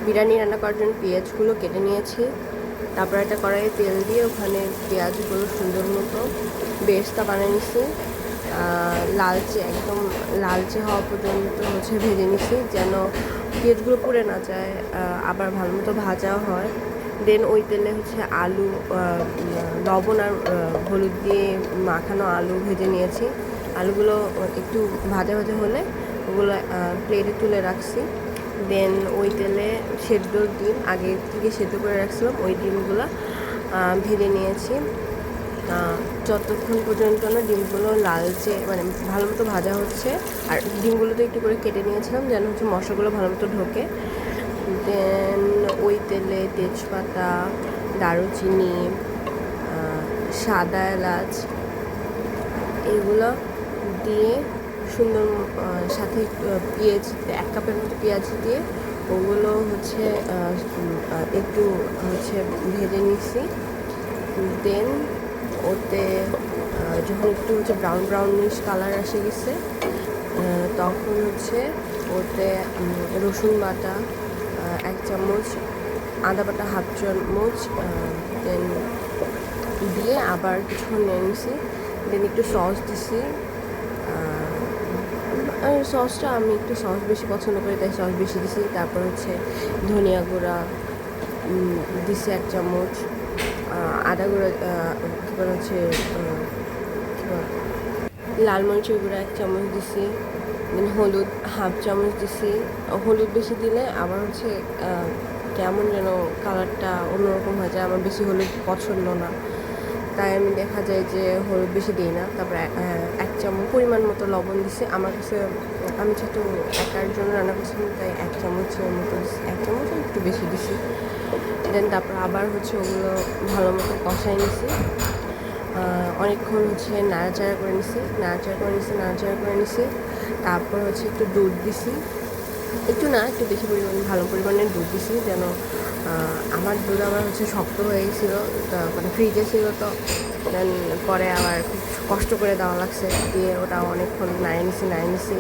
বিরিয়ানি রান্না করার জন্য পেঁয়াজগুলো কেটে নিয়েছি। তারপর একটা কড়াইয়ে তেল দিয়ে ওখানে পেঁয়াজগুলো সুন্দর মতো বেরেস্তা বানিয়ে নিছি। লালচে একদম লালচে হওয়া পর্যন্ত হচ্ছে ভেজে নিছি, যেন পেঁয়াজগুলো পুড়ে না যায়, আবার ভালো মতো ভাজাও হয়। দেন ওই তেলে হচ্ছে আলু, লবণ আর হলুদ দিয়ে মাখানো আলু ভেজে নিয়েছি। আলুগুলো একটু ভাজা ভাজা হলে ওগুলো প্লেটে তুলে রাখছি। দেন ওই তেলে সেদ্ধ ডিম আগে থেকে সেদ্ধ করে রাখছিলাম, ওই ডিমগুলো ভেজে নিয়েছি। যতক্ষণ পর্যন্ত না ডিমগুলো লালচে মানে ভালো মতো ভাজা হচ্ছে, আর ডিমগুলো তো একটু করে কেটে নিয়েছিলাম যেন হচ্ছে মশলাগুলো ভালো মতো ঢোকে। দেন ওই তেলে তেজপাতা, দারুচিনি, সাদা এলাচ এগুলো দিয়ে সুন্দর, সাথে পেঁয়াজ 1 কাপের মতো পেঁয়াজ দিয়ে ওগুলো হচ্ছে একটু হচ্ছে ভেজে নিছি। দেন ওতে যখন একটু হচ্ছে ব্রাউনিশ কালার এসে গেছে, তখন হচ্ছে ওতে রসুন বাটা 1 চামচ, আদা বাটা 1/2 চামচ দেন দিয়ে আবার কিছুক্ষণ নিয়ে নিছি। দেন একটু সস দিছি। সসটা আমি একটু সস বেশি পছন্দ করি, তাই সস বেশি দিছি। তারপর হচ্ছে ধনিয়া গুঁড়া দিছি 1 চামচ, আদা গুঁড়া কী বলে হচ্ছে লাল মরিচের গুঁড়া 1 চামচ দিছি। দেন হলুদ 1/2 চামচ দিছি। হলুদ বেশি দিলে আবার হচ্ছে কেমন যেন কালারটা অন্যরকম হয়ে যায়, আমার বেশি হলুদ পছন্দ না, তাই আমি দেখা যায় যে হলুদ বেশি দিই না। তারপরে 1 চামচ পরিমাণ মতো লবণ দিছি। আমার কাছে আমি যেহেতু একার জন্য রান্না করছিলাম তাই 1 চামচের মতো দিছি, 1 চামচ একটু বেশি দিছি। দেন তারপর আবার হচ্ছে ওগুলো ভালো মতো কষাই নিছি। অনেকক্ষণ হচ্ছে নাড়াচাড়া করে নিছি। তারপর হচ্ছে একটু দুধ দিছি, একটু না একটু বেশি পরিমাণে ভালো পরিমাণে দুধ দিছি, যেন আমার দুধ আবার হচ্ছে শক্ত হয়ে গেছিলো, মানে ফ্রিজে ছিল তো। দেন পরে আবার খুব কষ্ট করে দেওয়া লাগছে, দিয়ে ওটা অনেকক্ষণ নাড়িয়ে নিছি।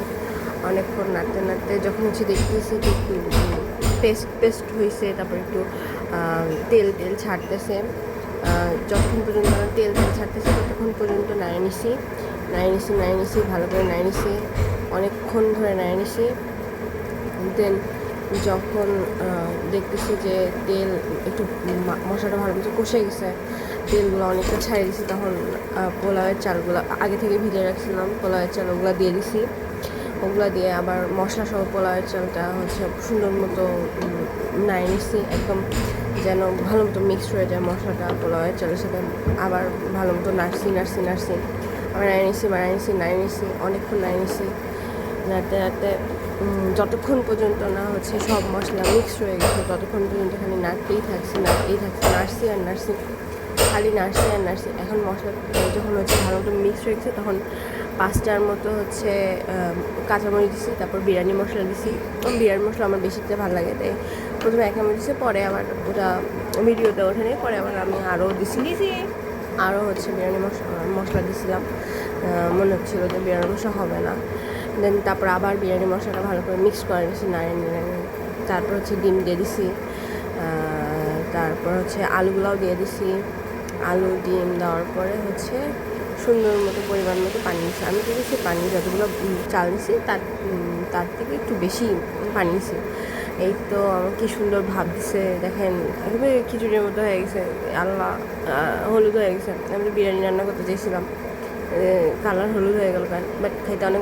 অনেকক্ষণ নাড়তে যখন হচ্ছে দেখতেছি যে একটু পেস্ট হয়েছে, তারপর একটু তেল ছাড়তেছে, যতক্ষণ পর্যন্ত তেল ছাড়তেছে ততক্ষণ পর্যন্ত নাড়িয়ে নিছি, ভালো করে নাড়িয়ে নিছি, অনেকক্ষণ ধরে নাড়িয়ে নিছি। দেন যখন দেখতেছি যে তেল একটু মশলাটা ভালো মতো কষে গেছে, তেলগুলো অনেকটা ছাড়িয়ে দিছি, তখন পোলাওয়ের চালগুলো আগে থেকে ভিজিয়ে রাখছিলাম, পোলাওয়ের চাল ওগুলো দিয়ে দিছি। ওগুলো দিয়ে আবার মশলা সহ পোলাওয়ের চালটা হচ্ছে সুন্দর মতো নাড়িয়ে নিছি, একদম যেন ভালো মতো মিক্সড হয়ে যায় মশলাটা পোলাওয়ের চালের সাথে। আবার ভালো মতো নাড়ছি, আবার নাড়িয়ে নিছি, অনেকক্ষণ নাড়তে যতক্ষণ পর্যন্ত না হচ্ছে সব মশলা মিক্সড হয়ে গেছে ততক্ষণ পর্যন্ত খালি নাড়তেই থাকছি, খালি নাড়ছি। এখন মশলা যখন হচ্ছে ভালো মতো মিক্সড হয়ে গেছে তখন 5টার মতো হচ্ছে কাঁচামরিচ দিছি। তারপর বিরিয়ানি মশলা দিছি। বিরিয়ানি মশলা আমার বেশি দিতে ভালো লাগে, তাই প্রথমে 1 চামচ দিছি, পরে আবার ওটা ভিডিওতে ওঠে নেই, পরে আবার আমি আরও আরও হচ্ছে বিরিয়ানি মশলা দিছিলাম। মনে হচ্ছিলো যে বিরিয়ানি মশলা হবে না। দেন তারপর আবার বিরিয়ানি মশলাটা ভালো করে মিক্স করে নিয়েছি, নাড়িয়ে তারপর হচ্ছে ডিম দিয়ে দিছি। তারপর হচ্ছে আলুগুলাও দিয়ে দিছি। আলু ডিম দেওয়ার পরে হচ্ছে সুন্দর মতো পরিমাণ মতো পানি নিছি। আমি দেখেছি পানি যতগুলো চাল নিছি তার থেকে একটু বেশি পানি নিছি। এই তো আমার কি সুন্দর ভাব দিছে দেখেন, একেবারে খিচুড়ির মতো হয়ে গেছে। আল্লাহ, হলুদ হয়ে গেছে। আমি তো বিরিয়ানি রান্না করতে চেয়েছিলাম, কালার হলুদ হয়ে গেল, বাট খাইতে অনেক